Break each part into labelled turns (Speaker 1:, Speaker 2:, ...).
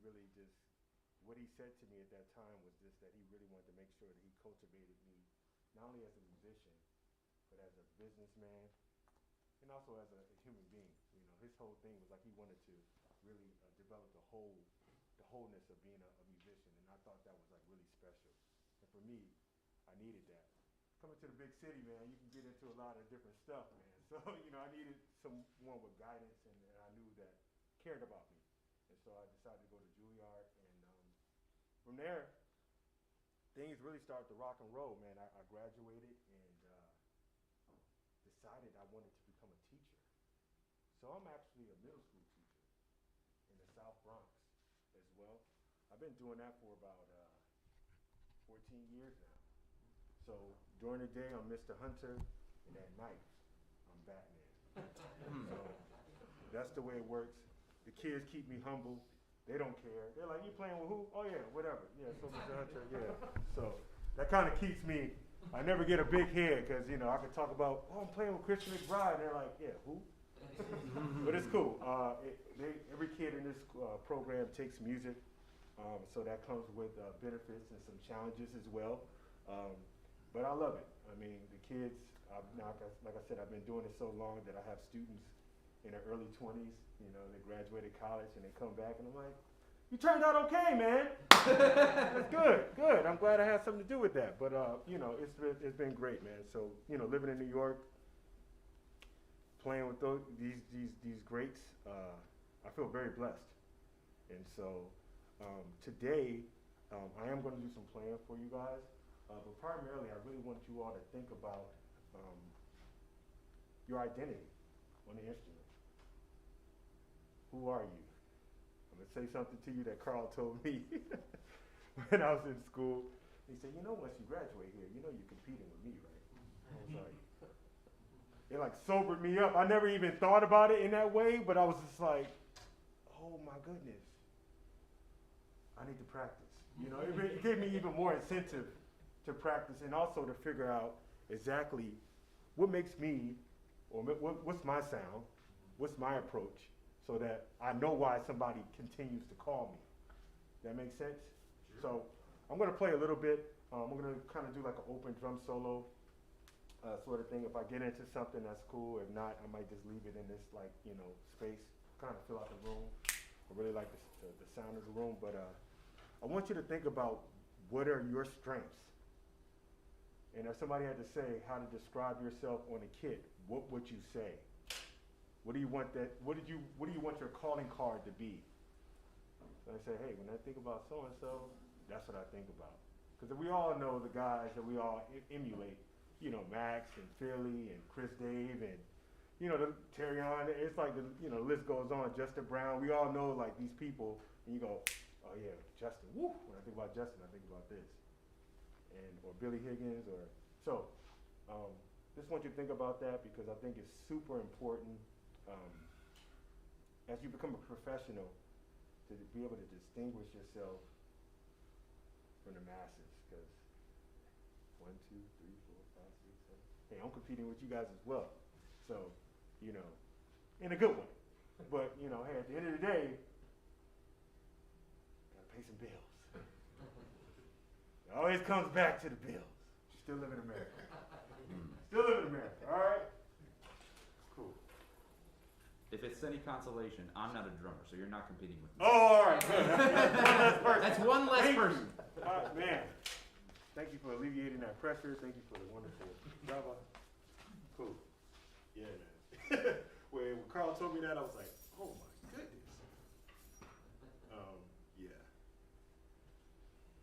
Speaker 1: really just, what he said to me at that time was just that he really wanted to make sure that he cultivated me not only as a musician, but as a businessman and also as a human being. You know, his whole thing was like he wanted to really develop the wholeness of being a musician, and I thought that was like really special. And for me, I needed that. Coming to the big city, man, you can get into a lot of different stuff, man. So you know, I needed someone with guidance, and I knew that cared about me. And so I decided to go to Juilliard, and from there, things really started to rock and roll, man. I graduated and decided I wanted to become a teacher. So I'm actually a middle school teacher in the South Bronx as well. I've been doing that for about 14 years now. So during the day, I'm Mr. Hunter, and at night, I'm Batman. So that's the way it works. The kids keep me humble. They don't care. They're like, you playing with who? Oh yeah, whatever. Yeah, so Mr. Hunter, yeah. So that kind of keeps me. I never get a big head because you know I could talk about, oh, I'm playing with Christian McBride, and they're like, yeah, who? But it's cool. Every kid in this program takes music, so that comes with benefits and some challenges as well. But I love it. I mean, the kids. Like I said, I've been doing it so long that I have students in their early 20s. You know, they graduated college and they come back, and I'm like, you turned out okay, man. That's good. I'm glad I had something to do with that. But you know, it's been great, man. So you know, living in New York, playing with these greats, I feel very blessed. And so today, I am going to do some playing for you guys. But primarily, I really want you all to think about your identity on the instrument. Who are you? I'm going to say something to you that Carl told me when I was in school. He said, you know, once you graduate here, you know you're competing with me, right? I was like, it like sobered me up. I never even thought about it in that way, but I was just like, oh my goodness, I need to practice. You know, it gave me even more incentive to practice and also to figure out exactly what makes me, or what's my sound, what's my approach, so that I know why somebody continues to call me. That makes sense? Sure. So I'm going to play a little bit. I'm going to kind of do like an open drum solo sort of thing. If I get into something, that's cool. If not, I might just leave it in this like, you know, space, kind of fill out the room. I really like the sound of the room, but I want you to think about what are your strengths. And if somebody had to say how to describe yourself on a kit, what would you say? What do you want what do you want your calling card to be? So I say, hey, when I think about so and so, that's what I think about. Because we all know the guys that we all emulate, you know, Max and Philly and Chris Dave and you know Terry on. It's like the list goes on. Justin Brown. We all know like these people, and you go, oh yeah, Justin. Woo! When I think about Justin, I think about this, and or Billy Higgins or so. Just want you to think about that because I think it's super important. As you become a professional, to be able to distinguish yourself from the masses, because 1, 2, 3, 4, 5, 6, 7. Hey, I'm competing with you guys as well, so you know, in a good way. But you know, hey, at the end of the day, gotta pay some bills. It always comes back to the bills. Still live in America. Still live in America. All right. Cool.
Speaker 2: If it's any consolation, I'm not a drummer, so you're not competing with me.
Speaker 1: Oh, all right. Good. That's
Speaker 2: That's one
Speaker 1: one less person.
Speaker 2: less
Speaker 1: Thank
Speaker 2: person.
Speaker 1: Man, thank you for alleviating that pressure. Thank you for the wonderful Java. Cool. Yeah, man. When Carl told me that, I was like, oh my goodness. Yeah.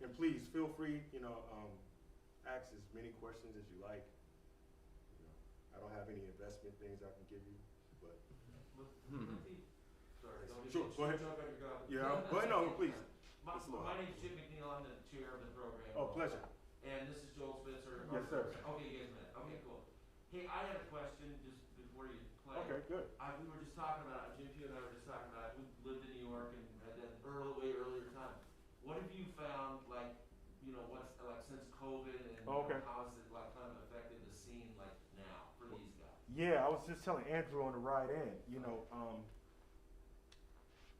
Speaker 1: And please feel free, ask as many questions as you like. I don't have any investment things I can give you, but.
Speaker 3: Sorry, don't
Speaker 1: Sure, go ahead.
Speaker 3: jump out your gun.
Speaker 1: Yeah, go ahead. No, please.
Speaker 3: My name's Jim McNeil. I'm the chair of the program.
Speaker 1: Oh, pleasure.
Speaker 3: And this is Joel Spencer.
Speaker 1: Yes, sir.
Speaker 3: Okay, you guys met. Okay, cool. Hey, I had a question just before you play.
Speaker 1: Okay, good.
Speaker 3: We were just talking about it. Jim, you and I were just talking about it. We lived in New York and at that way earlier time. What have you found, like, what's like since COVID and how has it like kind of affected the scene like now for these guys?
Speaker 1: Yeah, I was just telling Andrew on the ride in,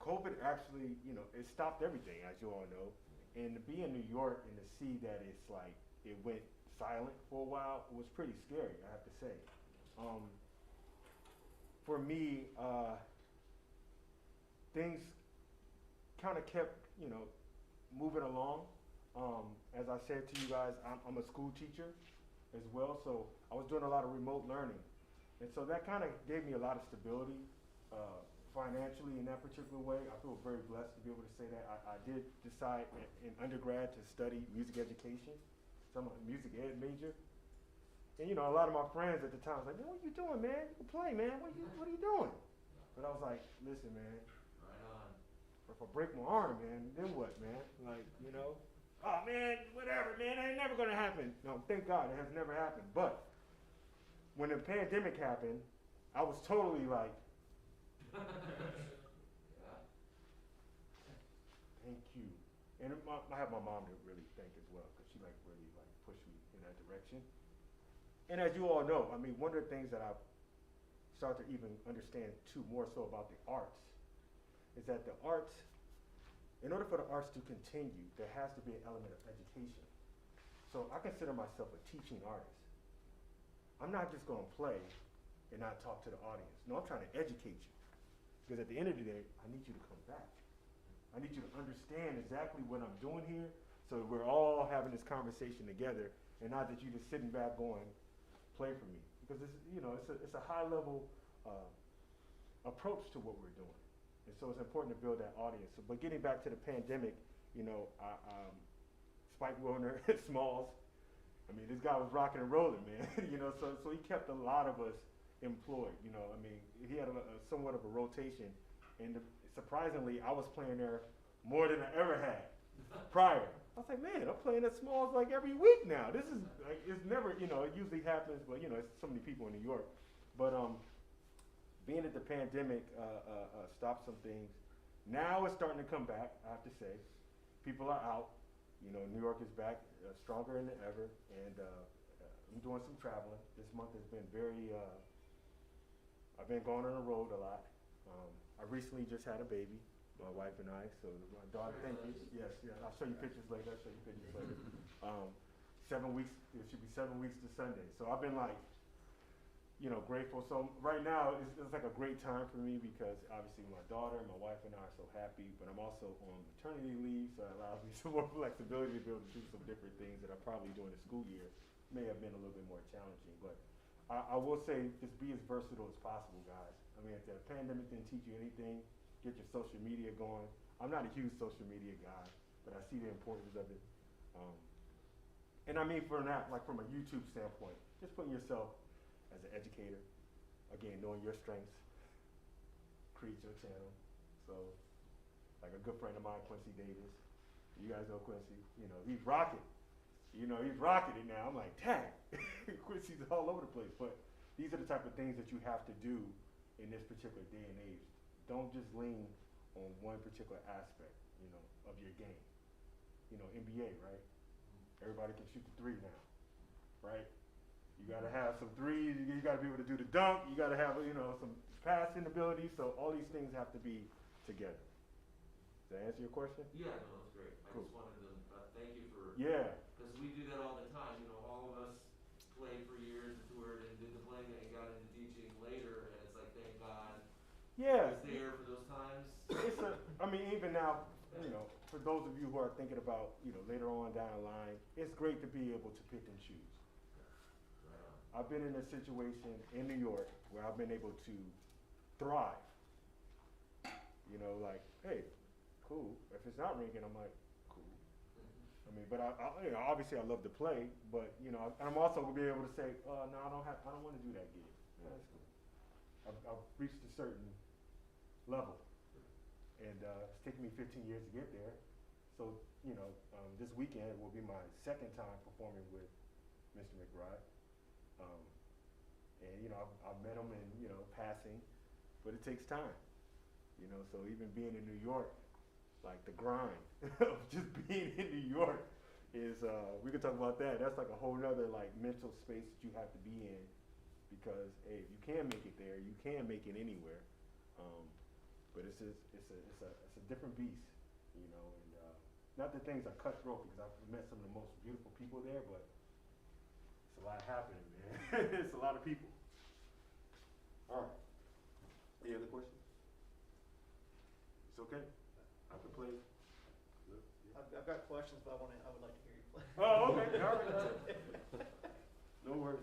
Speaker 1: COVID actually, you know, it stopped everything, as you all know. And to be in New York and to see that it's like it went silent for a while was pretty scary, I have to say. For me, things kind of kept, you know, moving along. As I said to you guys, I'm a school teacher as well, so I was doing a lot of remote learning. And so that kind of gave me a lot of stability financially in that particular way. I feel very blessed to be able to say that. I did decide in undergrad to study music education, so I'm a music ed major. And you know, a lot of my friends at the time was like, man, what are you doing, man? You can play, man. What are you doing? But I was like, listen, man.
Speaker 3: Right on.
Speaker 1: If I break my arm, man, then what, man? Like, you know, oh man, whatever, man, that ain't never gonna happen. No, thank God, it has never happened. But when the pandemic happened, I was totally like,
Speaker 3: Yeah.
Speaker 1: thank you. And I have my mom to really thank as well, because she like really like pushed me in that direction. And as you all know, I mean, one of the things that I've started to even understand too, more so about the arts, is that the arts, in order for the arts to continue, there has to be an element of education. So I consider myself a teaching artist. I'm not just gonna play and not talk to the audience. No, I'm trying to educate you. Because at the end of the day, I need you to come back. I need you to understand exactly what I'm doing here, so we're all having this conversation together, and not that you're just sitting back going, play for me. Because it's, you know, it's a high level approach to what we're doing. And so it's important to build that audience. So, but getting back to the pandemic, you know, Spike Wilner, Smalls, I mean, this guy was rocking and rolling, man. You know, so he kept a lot of us employed. You know, I mean, he had a somewhat of a rotation, and surprisingly, I was playing there more than I ever had prior. I was like, man, I'm playing at Smalls like every week now. This is like, it's never, you know, it usually happens, but you know, it's so many people in New York. But being that the pandemic stopped some things, now it's starting to come back. I have to say, people are out. You know, New York is back stronger than ever, and I'm doing some traveling. This month has been very. I've been going on the road a lot. I recently just had a baby, my wife and I. So my daughter, thank you. Yes, yeah. I'll show you pictures later. 7 weeks. It should be 7 weeks to Sunday. So I've been like, you know, grateful. So right now it's like a great time for me because obviously my daughter and my wife and I are so happy, but I'm also on maternity leave, so it allows me some more flexibility to be able to do some different things that I probably during the school year may have been a little bit more challenging. But I will say just be as versatile as possible, guys. I mean, if the pandemic didn't teach you anything, get your social media going. I'm not a huge social media guy, but I see the importance of it. And I mean, from that, like from a YouTube standpoint, just putting yourself as an educator, again, knowing your strengths, create your channel. So, like a good friend of mine, Quincy Davis, you guys know Quincy, you know, he's rocking. You know, he's rocking it now. I'm like, dang, Quincy's all over the place. But these are the type of things that you have to do in this particular day and age. Don't just lean on one particular aspect, you know, of your game. You know, NBA, right? Everybody can shoot the three now, right? You gotta have some threes, you gotta be able to do the dunk, you gotta have, you know, some passing ability, so all these things have to be together. Does that answer your question?
Speaker 3: Yeah, no, that's great.
Speaker 1: Cool.
Speaker 3: I just wanted to thank you for,
Speaker 1: Yeah.
Speaker 3: because we do that all the time, you know, all of us played for years and toured and did the playing and got into teaching later, and it's like, thank God
Speaker 1: Yeah.
Speaker 3: it's there for those times.
Speaker 1: I mean, even now, you know, for those of you who are thinking about, you know, later on down the line, it's great to be able to pick and choose.
Speaker 3: Right on.
Speaker 1: I've been in a situation in New York where I've been able to thrive. You know, like, hey, cool. If it's not ringing, I'm like, cool. I mean, but I you know, obviously I love to play, but you know, and I'm also gonna be able to say, no, I don't want to do that gig. Yeah, that's cool. I've reached a certain level, and it's taken me 15 years to get there. So, you know, this weekend will be my second time performing with Mr. McBride. And, you know, I've met him in, you know, passing, but it takes time. You know, so even being in New York, like the grind of just being in New York is, we could talk about that. That's like a whole nother like mental space that you have to be in because, hey, if you can make it there, you can make it anywhere. But it's a different beast, you know. And not that things are cutthroat because I've met some of the most beautiful people there, but it's a lot happening, man. It's a lot of people. All right. Any other questions? It's okay. I can play.
Speaker 4: I've got questions, but I would like to hear you play.
Speaker 1: Oh, okay. All right. No worries.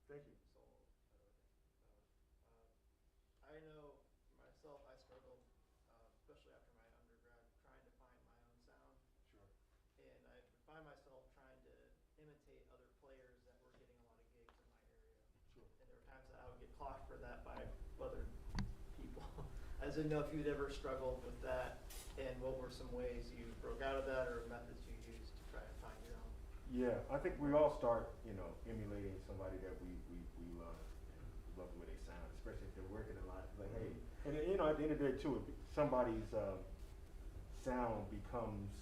Speaker 1: Thank you.
Speaker 4: solo. I know myself, I struggled, especially after my undergrad, trying to find my own sound.
Speaker 1: Sure.
Speaker 4: And I would find myself trying to imitate other players that were getting a lot of gigs in my area.
Speaker 1: Sure.
Speaker 4: And there were times that I would get clocked for that by other people. I didn't know if you'd ever struggled with that, and what were some ways you broke out of that, or methods you used to try and find your own.
Speaker 1: Yeah, I think we all start, emulating somebody that we love and love the way they sound, especially if they're working a lot. Like, hey, and at the end of the day too, if somebody's sound becomes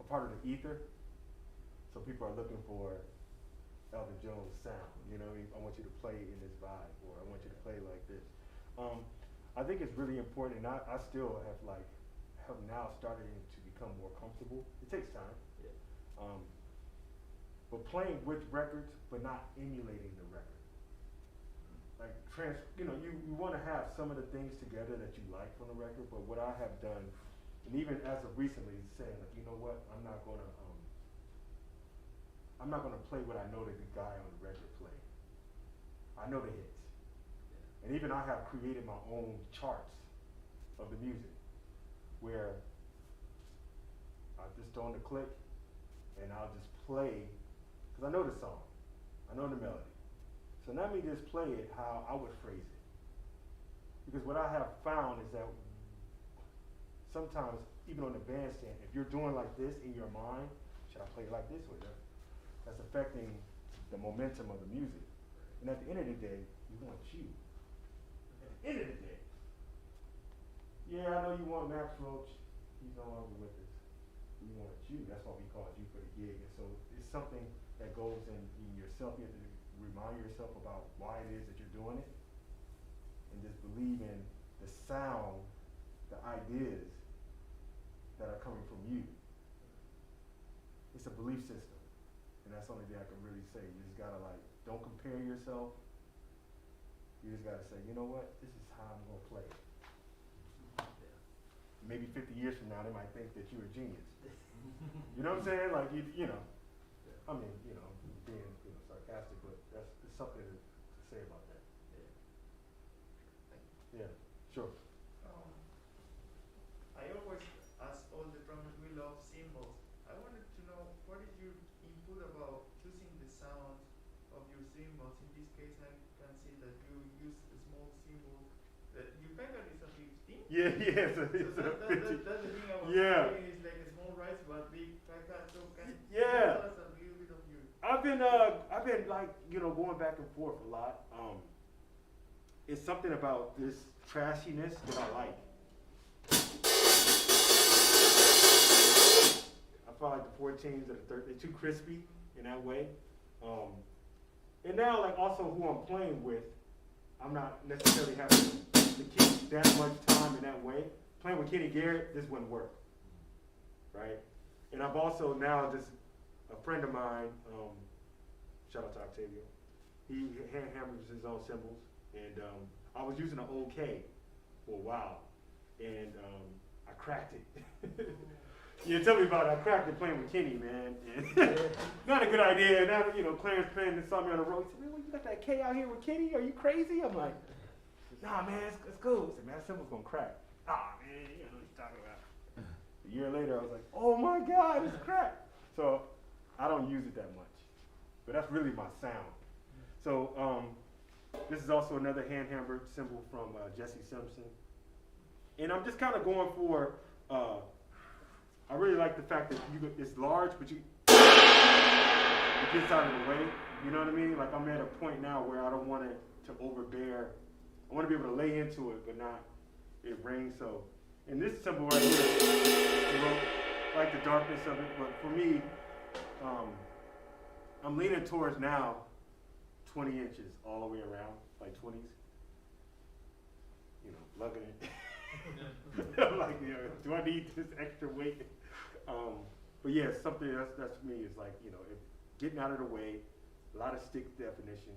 Speaker 1: a part of the ether, so people are looking for Elvin Jones' sound. I want you to play in this vibe, or I want you to play like this. I think it's really important, and I still have now started to become more comfortable. It takes time.
Speaker 4: Yeah.
Speaker 1: But playing with records, but not emulating the record. Like you want to have some of the things together that you like from the record, but what I have done, and even as of recently, is saying like, you know what, I'm not gonna play what I know that the guy on the record played. I know the hits. And even I have created my own charts of the music where I just throw on the click and I'll just play, because I know the song, I know the melody. So let me just play it how I would phrase it. Because what I have found is that sometimes, even on the bandstand, if you're doing like this in your mind, should I play it like this or that? That's affecting the momentum of the music. And at the end of the day, you want you. At the end of the day, yeah, I know you want Max Roach. He's no longer with us. We want you. That's why we called you for the gig. And so it's something that goes in yourself. You have to remind yourself about why it is that you're doing it. And just believe in the sound, the ideas that are coming from you. It's a belief system. And that's the only thing I can really say. You just gotta don't compare yourself. You just gotta say, you know what, this is how I'm gonna play it.
Speaker 4: Yeah.
Speaker 1: Maybe 50 years from now, they might think that you're a genius. You know what I'm saying? Like, I mean, being sarcastic, but there's something to say about that.
Speaker 4: Yeah.
Speaker 1: Yeah, sure.
Speaker 5: I always ask all the drummers, we love cymbals. I wanted to know, what is your input about choosing the sound of your cymbals? In this case, I can see that you use a small cymbal. Your pega is a 15?
Speaker 1: Yeah, so
Speaker 5: that's the thing I was saying, is like a small rise but big pega. So can you tell us a little bit of your...
Speaker 1: I've been going back and forth a lot. It's something about this trashiness that I like. I feel like the 14s and the 13s, they're too crispy in that way. And now, also who I'm playing with, I'm not necessarily having to keep that much time in that way. Playing with Kenny Garrett, this wouldn't work, right? And I've also now just, a friend of mine, shout out to Octavio, he hand hammers his own cymbals, and I was using an OK for a while, and I cracked it. You tell me about it. I cracked it playing with Kenny, man. Not a good idea. Now, Clarence Penn saw me on the road. He said, man, you got that K out here with Kenny? Are you crazy? I'm like, nah, man, it's cool. He said, man, that cymbal's gonna crack. Ah, man, you know what he's talking about. A year later, I was like, oh my God, it's cracked. So I don't use it that much, but that's really my sound. So this is also another hand-hammered cymbal from Jesse Simpson. And I'm just kind of going for, I really like the fact that it's large, but it gets out of the way. You know what I mean? Like, I'm at a point now where I don't want it to overbear. I want to be able to lay into it, but not it ring. So, in this cymbal right here, I like the darkness of it. But for me, I'm leaning towards now 20 inches all the way around, like 20s. Loving it. I'm like, do I need this extra weight? But yeah, something that's for me is like, getting out of the way, a lot of stick definition.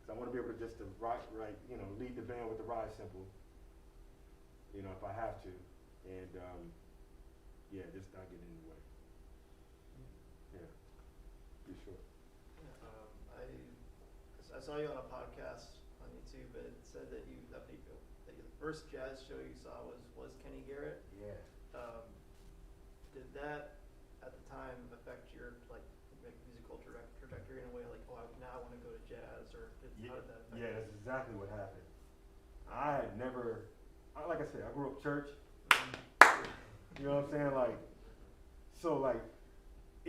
Speaker 1: Cause I want to be able to just lead the band with the ride cymbal, if I have to, and just not get in the way. Yeah, be sure.
Speaker 4: I saw you on a podcast on YouTube, and it said that the first jazz show you saw was Kenny Garrett.
Speaker 1: Yeah.
Speaker 4: Did that at the time affect your musical trajectory in a way, like, oh, now I want to go to jazz, or how did that affect
Speaker 1: Yeah, that's exactly what happened. I had never, like I said, I grew up church. You know what I'm saying? Like, so like,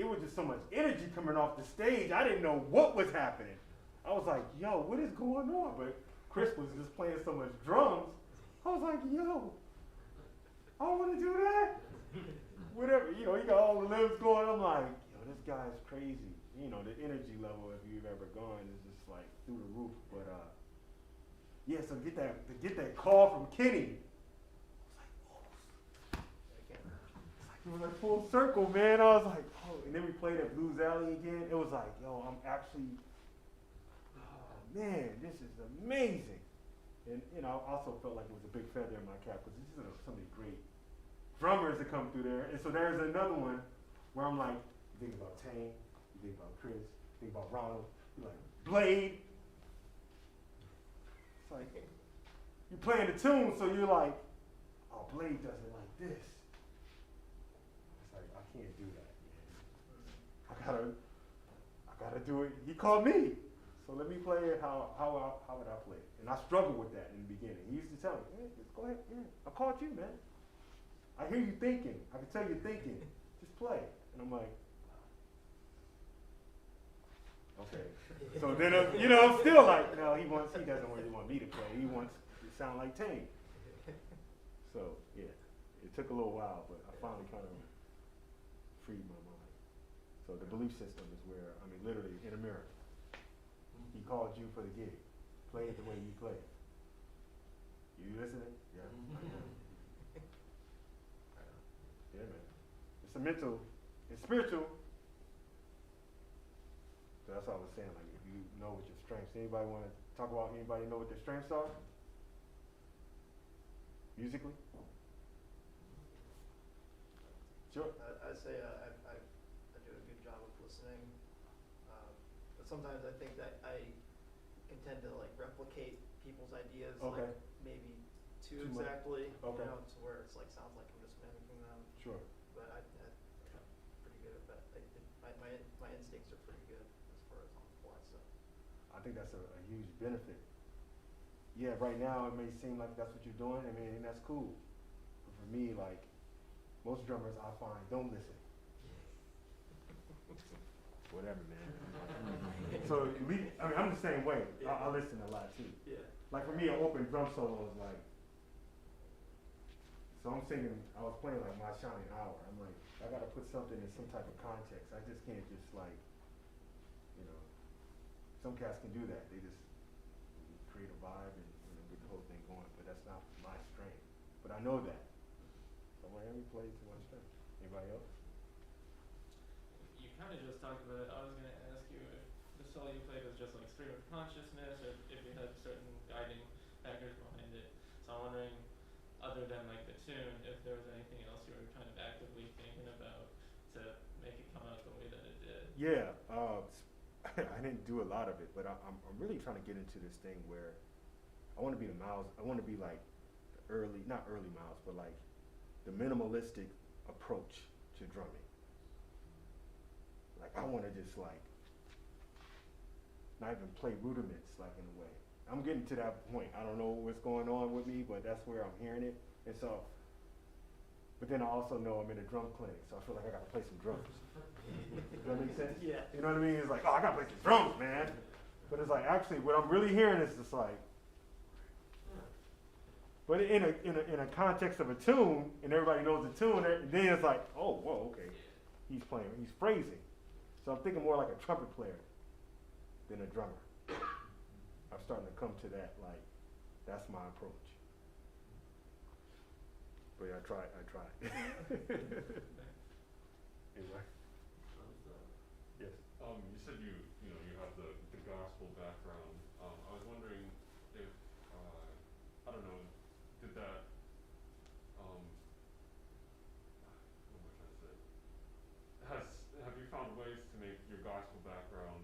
Speaker 1: it was just so much energy coming off the stage. I didn't know what was happening. I was like, yo, what is going on? But Chris was just playing so much drums. I was like, yo, I want to do that. Whatever, you know, he got all the limbs going. I'm like, yo, this guy's crazy. You know, the energy level, if you've ever gone, is just like through the roof. But yeah, so to get that call from Kenny, it was like full circle, man. I was like, oh, and then we played at Blues Alley again. It was like, yo, I'm actually, oh man, this is amazing. And you know, I also felt like it was a big feather in my cap because these are so many great drummers that come through there. And so there's another one where I'm like, you think about Tane, you think about Chris, you think about Ronald, you're like, Blade. It's like, you're playing the tune, so you're like, oh, Blade does it like this. It's like, I can't do that, man. I gotta do it. He called me. So let me play it how would I play it? And I struggled with that in the beginning. He used to tell me, hey, just go ahead, yeah, I called you, man. I hear you thinking. I can tell you're thinking. Just play. And I'm like, okay. So then, you know, I'm still like, no, he doesn't really want me to play. He wants to sound like Tane. So, yeah, it took a little while, but I finally kind of freed my mind. So the belief system is where, I mean, literally in a mirror. He called you for the gig. Play it the way you play it. You listening? Yeah. Yeah, man. It's a mental, it's spiritual. So that's all I was saying. Like, if you know what your strengths, anybody want to talk about? Anybody know what their strengths are? Musically? Sure.
Speaker 4: I'd say I do a good job of listening, but sometimes I think that I can tend to like replicate people's ideas,
Speaker 1: Okay.
Speaker 4: like maybe too
Speaker 1: Too much.
Speaker 4: exactly,
Speaker 1: Okay.
Speaker 4: you know, to where it's like sounds like I'm just mimicking them.
Speaker 1: Sure.
Speaker 4: But I'm pretty good at that. My instincts are pretty good as far as on the fly stuff.
Speaker 1: I think that's a huge benefit. Yeah, right now it may seem like that's what you're doing. I mean, and that's cool. But for me, like, most drummers I find don't listen. Whatever, man. So, I'm the same way. I listen a lot too.
Speaker 4: Yeah.
Speaker 1: Like for me, an open drum solo is like, so I'm singing, I was playing like My Shining Hour. I'm like, I gotta put something in some type of context. I just can't just like, you know, some cats can do that. They just create a vibe and get the whole thing going, but that's not my strength. But I know that. So I'm like, let me play to my strength. Anybody else?
Speaker 6: You kind of just talked about it. I was going to ask you if the solo you played was just like stream of consciousness, or if you had certain guiding factors behind it. So I'm wondering, other than like the tune, if there was anything else you were kind of actively thinking about to make it come out the way that it did.
Speaker 1: Yeah, I didn't do a lot of it, but I'm really trying to get into this thing where I want to be the Miles. I want to be like not early Miles, but like the minimalistic approach to drumming. Like I want to just like not even play rudiments, like in a way. I'm getting to that point. I don't know what's going on with me, but that's where I'm hearing it. And so, but then I also know I'm in a drum clinic, so I feel like I gotta play some drums. Does that make sense?
Speaker 4: Yeah.
Speaker 1: You know what I mean? It's like, oh, I gotta play some drums, man. But it's like, actually, what I'm really hearing is just like, but in a context of a tune, and everybody knows the tune, and then it's like, oh, whoa, okay, he's phrasing. So I'm thinking more like a trumpet player than a drummer. I'm starting to come to that, like, that's my approach. But yeah, I try. Anyway. Yes.
Speaker 7: You said you have the gospel background. I was wondering if I don't know, did that what am I trying to say? Have you found ways to make your gospel background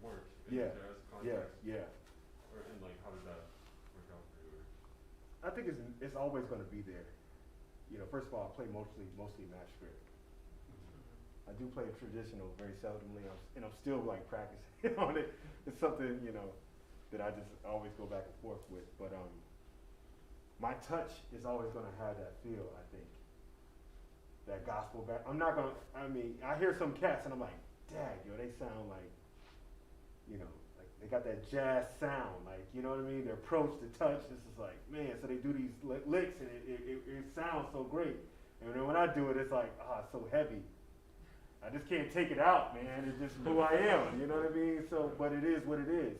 Speaker 7: work in
Speaker 1: Yeah.
Speaker 7: jazz
Speaker 1: Yeah,
Speaker 7: context?
Speaker 1: yeah.
Speaker 7: Or, and like, how did that work out for you? Or?
Speaker 1: I think it's always going to be there. You know, first of all, I play mostly match script. I do play traditional very seldomly, and I'm still like practicing on it. It's something, you know, that I just always go back and forth with. But my touch is always going to have that feel, I think. That gospel back. I'm not going to, I mean, I hear some cats and I'm like, dang, yo, they sound like, you know, like they got that jazz sound. Like, you know what I mean? Their approach, the touch, this is like, man, so they do these licks and it sounds so great. And then when I do it, it's like, it's so heavy. I just can't take it out, man. It's just who I am, you know what I mean? So, but it is what it is.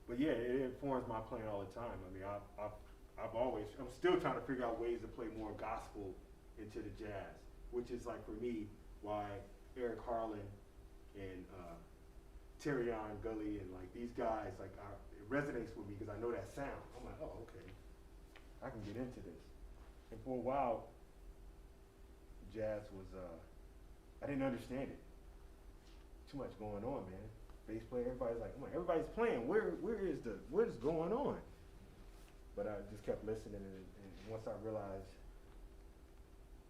Speaker 1: But yeah, it informs my playing all the time. I mean, I'm still trying to figure out ways to play more gospel into the jazz, which is like for me, why Eric Harlan and Terrion Gully and like these guys, like it resonates with me because I know that sound. I'm like, oh, okay, I can get into this. And for a while, jazz was, I didn't understand it. Too much going on, man. Bass player, everybody's like, everybody's playing. What is going on? But I just kept listening, and once I realized,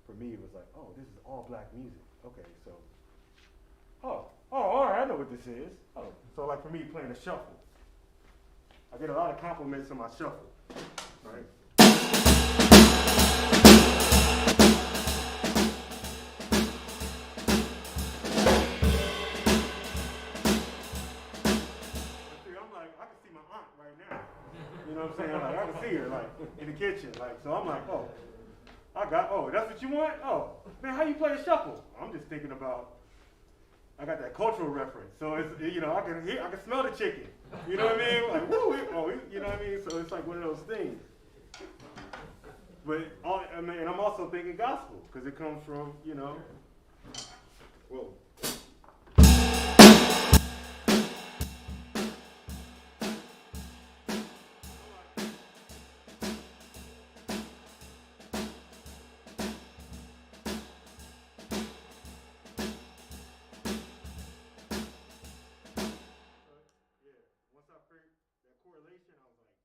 Speaker 1: for me, it was like, oh, this is all black music. Okay, so, all right, I know what this is. Oh, so like for me, playing a shuffle, I get a lot of compliments on my shuffle, right? You know what I'm saying? Like, I can see her, like, in the kitchen. Like, so I'm like, that's what you want? Oh, man, how you play a shuffle? I'm just thinking about, I got that cultural reference. So it's, you know, I can smell the chicken. You know what I mean? Like, you know what I mean? So it's like one of those things. But, and I'm also thinking gospel, because it comes from, you know, whoa. Correlation, I was like,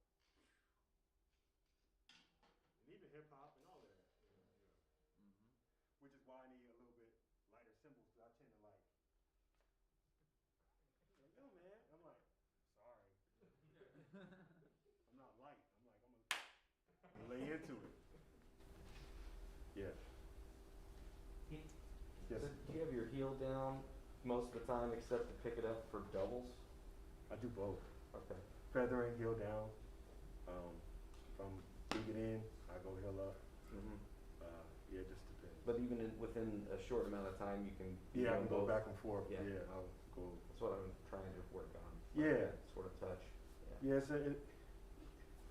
Speaker 1: and even hip hop and all of that, you know. Which is why I need a little bit lighter cymbals. I tend to like, yo man, I'm like, sorry, I'm not light. I'm like, I'm gonna lay into it. Yeah. Yes.
Speaker 8: So do you have your heel down most of the time, except to pick it up for doubles?
Speaker 1: I do both.
Speaker 8: Okay.
Speaker 1: Feathering, heel down. If I'm digging in, I go heel up.
Speaker 8: Mm-hmm.
Speaker 1: Yeah, it just depends.
Speaker 8: But even within a short amount of time, you can.
Speaker 1: Yeah, I can go back and forth.
Speaker 8: Yeah.
Speaker 1: I'll go.
Speaker 8: That's what I'm trying to work on.
Speaker 1: Yeah.
Speaker 8: That sort of touch.
Speaker 1: Yeah, so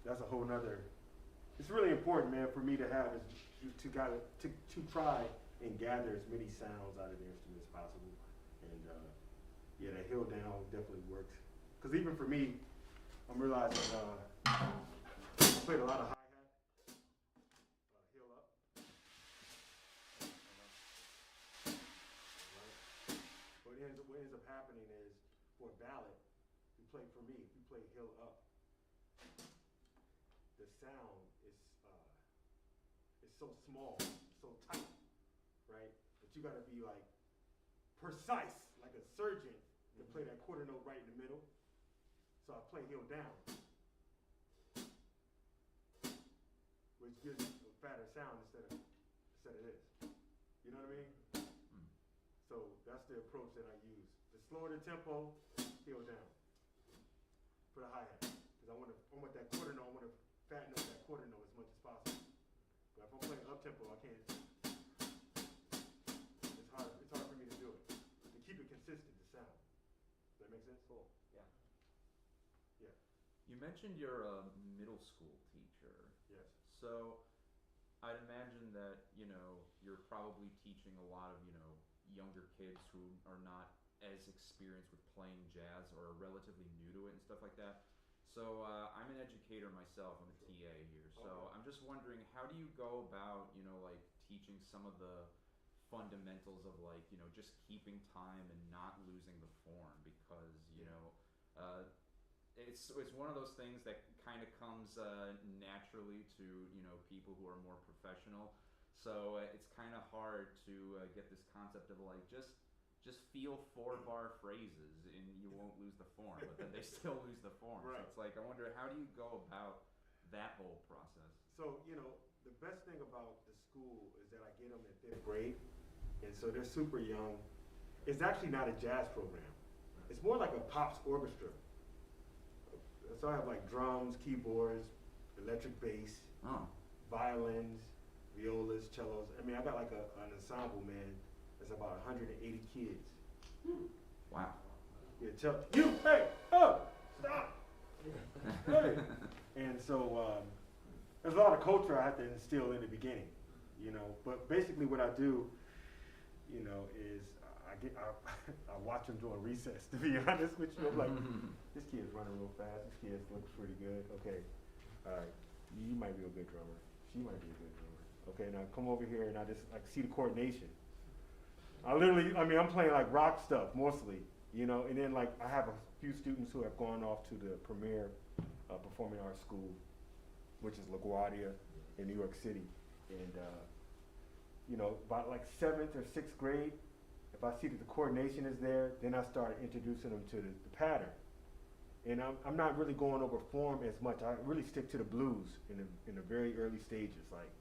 Speaker 1: that's a whole nother. It's really important, man, for me to have is to try and gather as many sounds out of the instrument as possible. And yeah, that heel down definitely works. Because even for me, I'm realizing I played a lot of hi-hat, heel up. Right. What ends up happening is, for a ballad, if you play heel up, the sound is so small, so tight, right? That you gotta be like precise, like a surgeon, to play that quarter note right in the middle. So I play heel down, which gives a fatter sound instead of this. You know what I mean? So that's the approach that I use. The slower the tempo, heel down for the hi-hat. Because I want that quarter note, I want to fatten up that quarter note as much as possible. But if I'm playing up tempo, I can't. It's hard for me to do it. To keep it consistent, the sound. Does that make sense?
Speaker 8: Cool. Yeah.
Speaker 1: Yeah.
Speaker 2: You mentioned you're a middle school teacher.
Speaker 1: Yes.
Speaker 2: So I'd imagine that, you know, you're probably teaching a lot of, you know, younger kids who are not as experienced with playing jazz or are relatively new to it and stuff like that. So I'm an educator myself. I'm a TA here. So
Speaker 1: Okay.
Speaker 2: I'm just wondering, how do you go about, you know, like teaching some of the fundamentals of like, you know, just keeping time and not losing the form, because, you know, it's one of those things that kind of comes naturally to, you know, people who are more professional. So it's kind of hard to get this concept of like just feel 4-bar phrases and you won't lose the form, but then they still lose the form.
Speaker 1: Right.
Speaker 2: So it's like, I wonder, how do you go about that whole process?
Speaker 1: So, you know, the best thing about the school is that I get them in 5th grade, and so they're super young. It's actually not a jazz program. It's more like a pops orchestra. So I have like drums, keyboards, electric bass, violins, violas, cellos. I mean, I got like an ensemble, man. It's about 180 kids.
Speaker 2: Wow.
Speaker 1: Yeah, hey, oh, stop. Hey. And so there's a lot of culture I have to instill in the beginning, you know. But basically, what I do, you know, is I watch them during recess. To be honest with you, I'm like, this kid's running real fast. This kid looks pretty good. Okay, all right, you might be a good drummer. She might be a good drummer. Okay, now come over here, and I just like see the coordination. I'm playing like rock stuff mostly, you know, and then like I have a few students who have gone off to the premier performing arts school, which is LaGuardia in New York City, and you know, by like 7th or 6th grade, if I see that the coordination is there, then I start introducing them to the pattern. And I'm not really going over form as much. I really stick to the blues in the very early stages, like,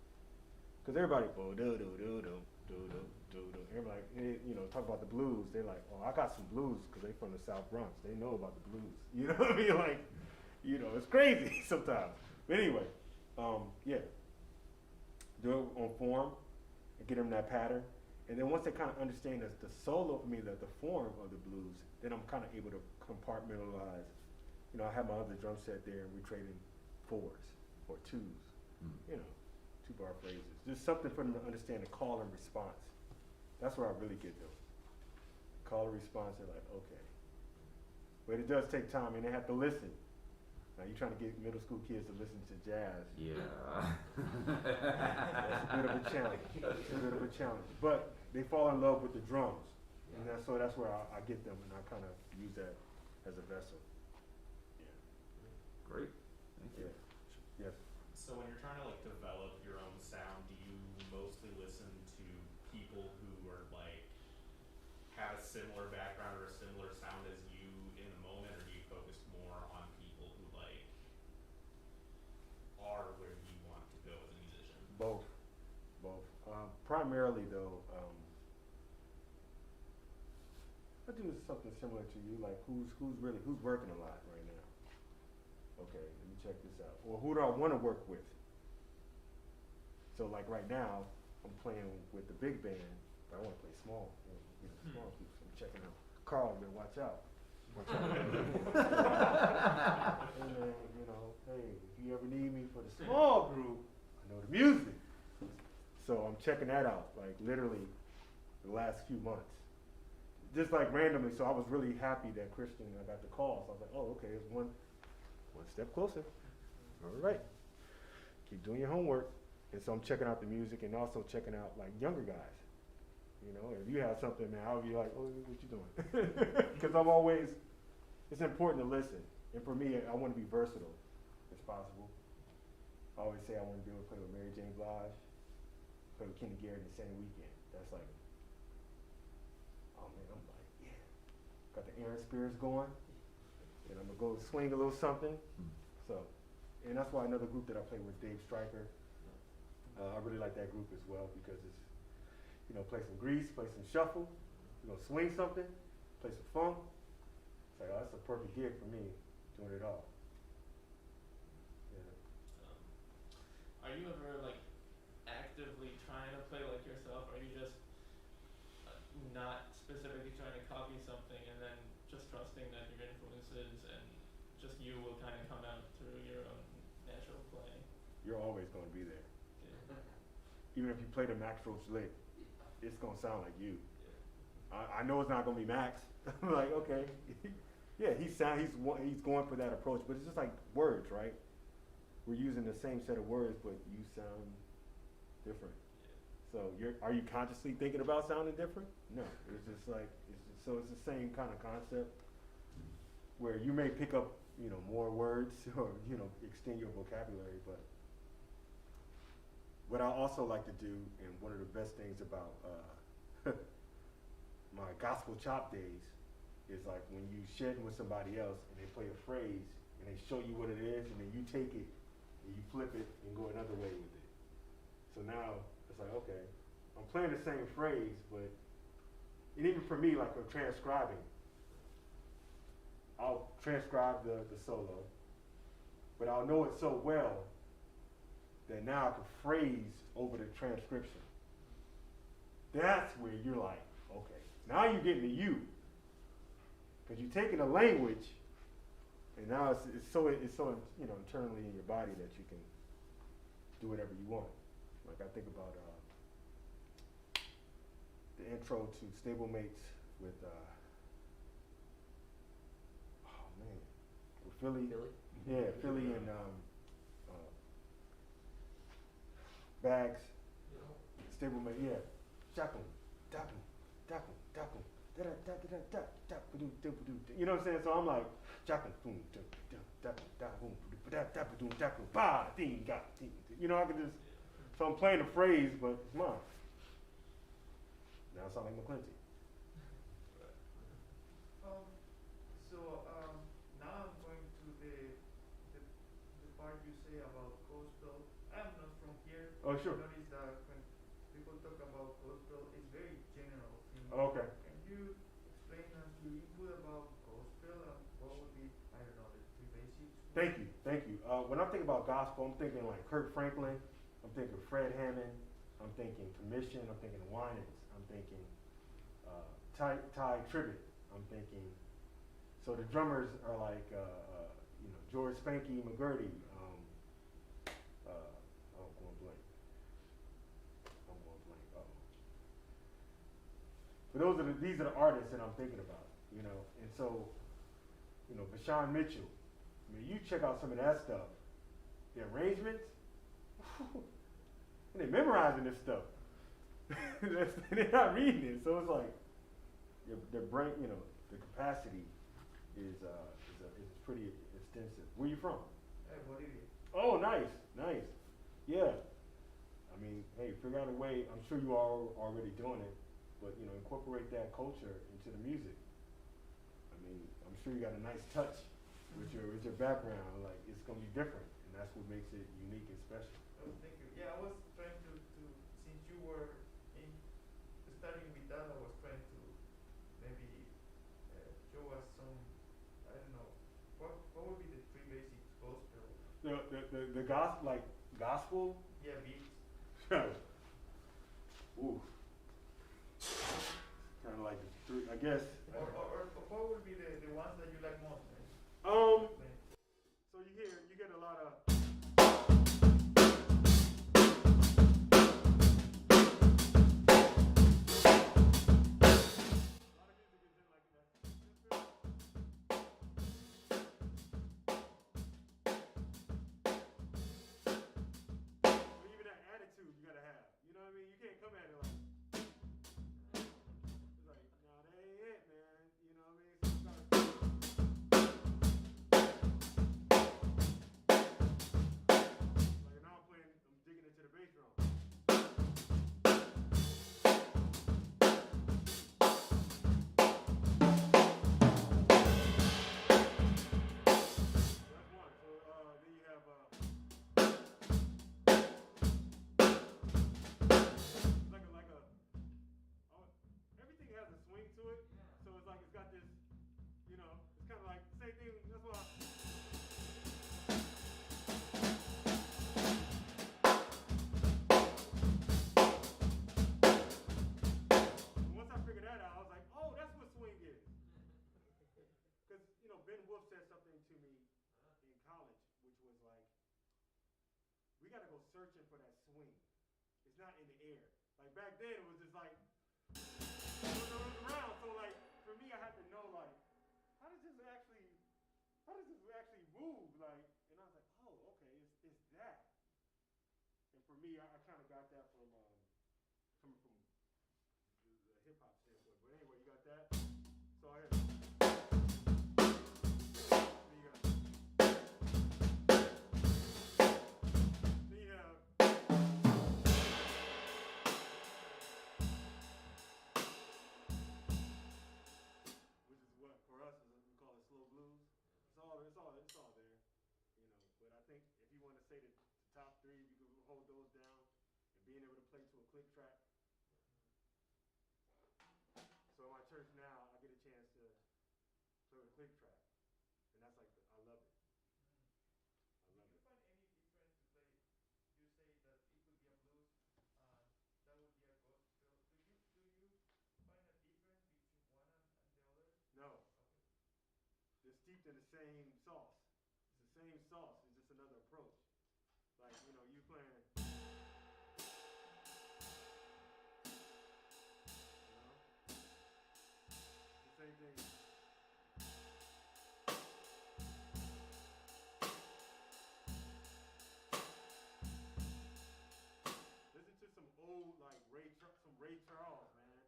Speaker 1: because everybody everybody, you know, talk about the blues. They're like, oh, I got some blues because they from the South Bronx. They know about the blues. You know what I mean? Like, you know, it's crazy sometimes. But anyway, yeah, do it on form and get them that pattern. And then once they kind of understand the solo, the form of the blues, then I'm kind of able to compartmentalize. You know, I have my other drum set there, and we're trading 4s or 2s. You know, 2-bar phrases. Just something for them to understand the call and response. That's where I really get them. Call and response, they're like, okay. But it does take time, and they have to listen. Now you're trying to get middle school kids to listen to jazz.
Speaker 2: Yeah.
Speaker 1: That's a bit of a challenge. It's a bit of a challenge. But they fall in love with the drums. And that's where I get them, and I kind of use that as a vessel. Yeah.
Speaker 2: Great. Thank you.
Speaker 1: Yeah. Yes.
Speaker 9: So when you're trying to like develop your own sound, do you mostly listen to people who are like have a similar background or a similar sound as you in the moment, or do you focus more on people who like are where you want to go as a musician?
Speaker 1: Both. Primarily though, I do something similar to you, like who's working a lot right now. Okay, let me check this out. Or who do I want to work with? So like right now, I'm playing with the big band, but I want to play small. You know, small groups. I'm checking out. Carl, you better watch out. And then, you know, hey, if you ever need me for the small group, I know the music. So I'm checking that out, like literally the last few months. Just like randomly, so I was really happy that Christian, I got the call. So I was like, oh, okay, it's one step closer. All right. Keep doing your homework. And so I'm checking out the music and also checking out like younger guys. You know, if you have something, man, I'll be like, oh, what you doing? Because it's important to listen. And for me, I want to be versatile as possible. I always say I want to be able to play with Mary J. Blige, play with Kenny Garrett the same weekend. That's like, oh man, I'm like, yeah. Got the Aaron Spears going, and I'm gonna go swing a little something. So, and that's why another group that I play with, Dave Stryker, I really like that group as well because it's, you know, play some grease, play some shuffle, you know, swing something, play some funk. It's like, oh, that's a perfect gig for me, doing it all.
Speaker 6: Are you ever like actively trying to play like yourself, or are you just not specifically trying to copy something and then just trusting that your influences and just you will kind of come out through your own natural playing?
Speaker 1: You're always going to be there.
Speaker 6: Yeah.
Speaker 1: Even if you play the Max Roach lick, it's going to sound like you.
Speaker 6: Yeah.
Speaker 1: I know it's not going to be Max. I'm like, okay. Yeah, he's going for that approach, but it's just like words, right? We're using the same set of words, but you sound different.
Speaker 6: Yeah.
Speaker 1: So are you consciously thinking about sounding different? No, it's just like, so it's the same kind of concept where you may pick up, more words or, extend your vocabulary, but what I also like to do, and one of the best things about my gospel chop days is like when you shedding with somebody else and they play a phrase and they show you what it is and then you take it and you flip it and go another way with it. So now it's like, okay, I'm playing the same phrase, but, and even for me, like with transcribing, I'll transcribe the solo, but I'll know it so well that now I can phrase over the transcription. That's where you're like, okay, now you're getting to you. Because you're taking a language, and now it's so internally in your body that you can do whatever you want. Like I think about the intro to Stablemates with with Philly. Yeah, Philly and Bags. Stablemate, yeah. Shakum, dakum, dakum, dakum. You know what I'm saying? So I'm like, I can just, so I'm playing the phrase, but it's mine. Now I sound like McClenty.
Speaker 5: Now I'm going to the part you say about gospel. I'm not from here.
Speaker 1: Oh, sure.
Speaker 5: I notice that when people talk about gospel, it's very general.
Speaker 1: Okay.
Speaker 5: Can you explain your input about gospel and what would be, I don't know, the three basics?
Speaker 1: Thank you. When I'm thinking about gospel, I'm thinking like Kirk Franklin, I'm thinking Fred Hammond, I'm thinking Commission, I'm thinking Winans, I'm thinking Ty Tribbett, I'm thinking, so the drummers are like, George Spanky McGurdy, I'm going blank. But these are the artists that I'm thinking about, and so, Vashawn Mitchell, I mean, you check out some of that stuff, the arrangements, and they're memorizing this stuff. They're not reading it, so it's like, their brain, the capacity is pretty extensive. Where you from?
Speaker 5: Bolivia.
Speaker 1: Oh, nice. Yeah. I mean, hey, figure out a way. I'm sure you are already doing it, but incorporate that culture into the music. I mean, I'm sure you got a nice touch with your background. Like it's gonna be different, and that's what makes it unique and special.
Speaker 5: Oh, thank you. Yeah, I was trying to since you were starting with that, I was trying to maybe show us some, I don't know, what would be the three basics gospel?
Speaker 1: The gospel, like gospel.
Speaker 5: Yeah, beats.
Speaker 1: Ooh. Kind of like the three, I guess.
Speaker 5: Or what would be the ones that you like most?
Speaker 1: So you get a lot of. Searching for that swing. It's not in the air. Like back then it was just like around. So like for me I had to know like how does this actually move? Like and I was like, oh okay, it's that. And for me I kind of got that from top 3, if you can hold those down, and being able to play to a click track. So in my church now, I get a chance to play with a click track, and that's like, I love it. I love
Speaker 5: Do you
Speaker 1: it.
Speaker 5: find any difference to play? You say that it could be a blues, that would be a gospel. Do you find a difference between one and the other?
Speaker 1: No,
Speaker 5: Okay.
Speaker 1: they're steeped in the same sauce. It's the same sauce, it's just another approach. Like, you know, you playing, you know, the same thing. Listen to some old, like some Ray Charles, man.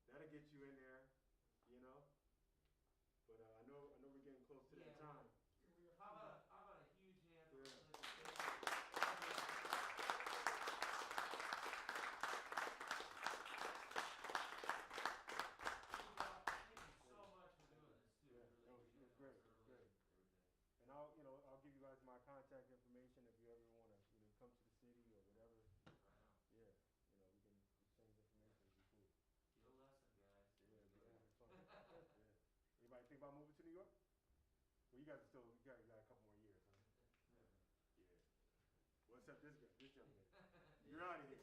Speaker 1: That'll get you in there, you know. But I know we're getting close to that time.
Speaker 3: How about a huge hand for
Speaker 1: Yeah.
Speaker 3: Thank you so much for doing this too.
Speaker 1: Yeah,
Speaker 3: Really
Speaker 1: no,
Speaker 3: appreciate
Speaker 1: it's great,
Speaker 3: it.
Speaker 1: it's great. And I'll give you guys my contact information if you ever want to, come to the city or whatever. Yeah, we can exchange information. It'd be cool.
Speaker 3: Good lesson, guys.
Speaker 1: Yeah, it's fun. Yeah. Anybody think about moving to New York? Well, you guys are still, you got a couple more years, huh? Yeah. Well, except this young man. You're out of here.